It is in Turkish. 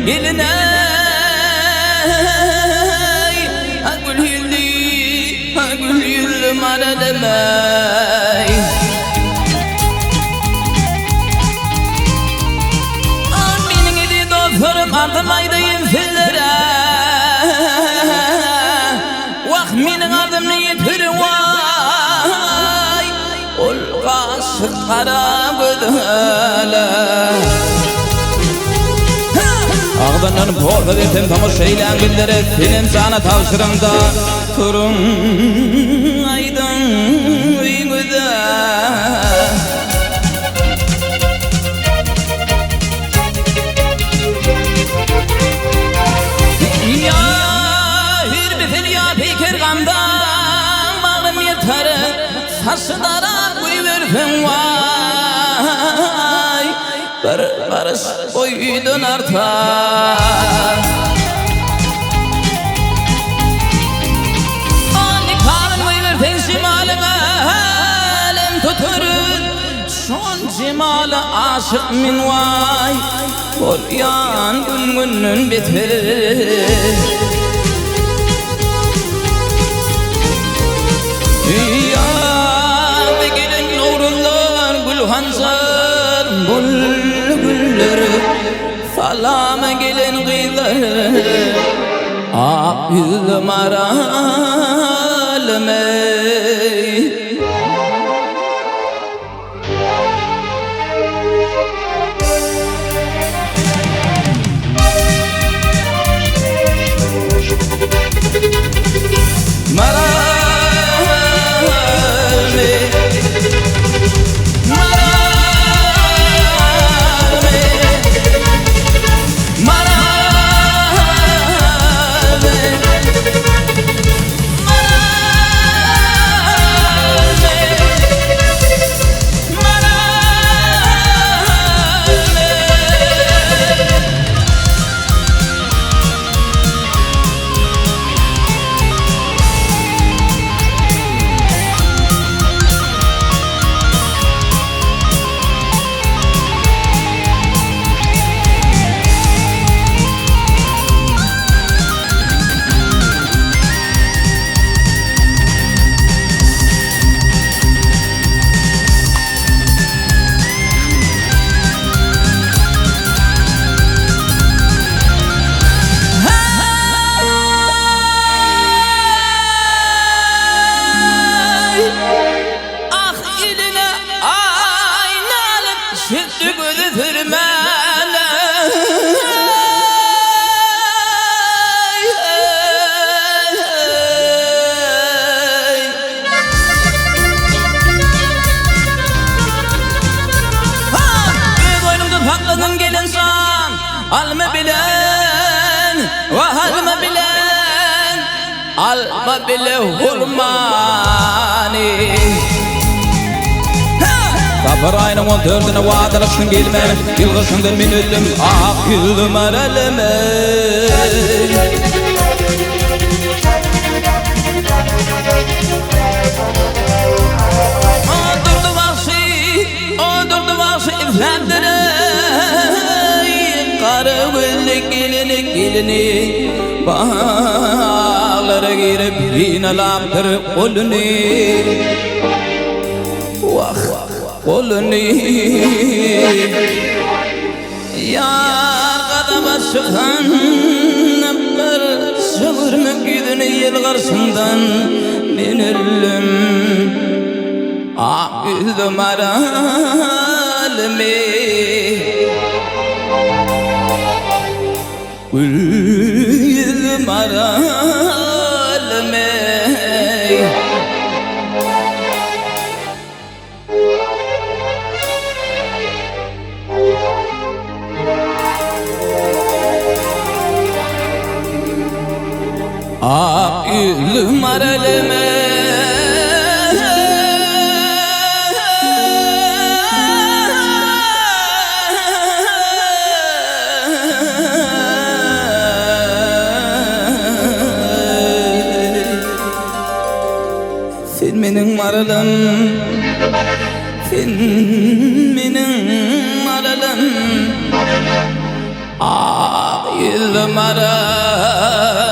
geline gül yüllü mara demey Benim idi dostlarım ardımaydayım fillere Vah menin ardımını yetürü vay Ol kaşık kara gödüle Ağdanlarım porda verdim tomuşayla güllere Film sana tavşırımda Turun aydın uygüde Ya hürbifil ya fikir gamdan Bağlım yeter saçlara uyverfin vay Barış boydun artar Ali karın uyverfin cimalına Alem tuturun Şon cimali aşık min vay Olyan günün bitirir Ya ve gelin uğrullar gül hansar Bülbülleri Salama gelin gıyları Yüzüm aralım ey Alma bilen, vahalma bilen, alma bile hurmani. Kapır ayının 14'üne vadalıksın gelme, yılgısındır min öldüm, ah yüldüm araleme. O durdu vahşi iflendirey, karı güllü gelini bağlara girip yinelaptır kolunu Vah kolunu Yar kadama çıkan bir çığırmak yüzünü yel karşımdan ben ölüm Ah yüzüm aralımı Yüzüm aralım ey Ah yüzüm aralım ey Menin maralım Sen menin maralım Ah yıldım ara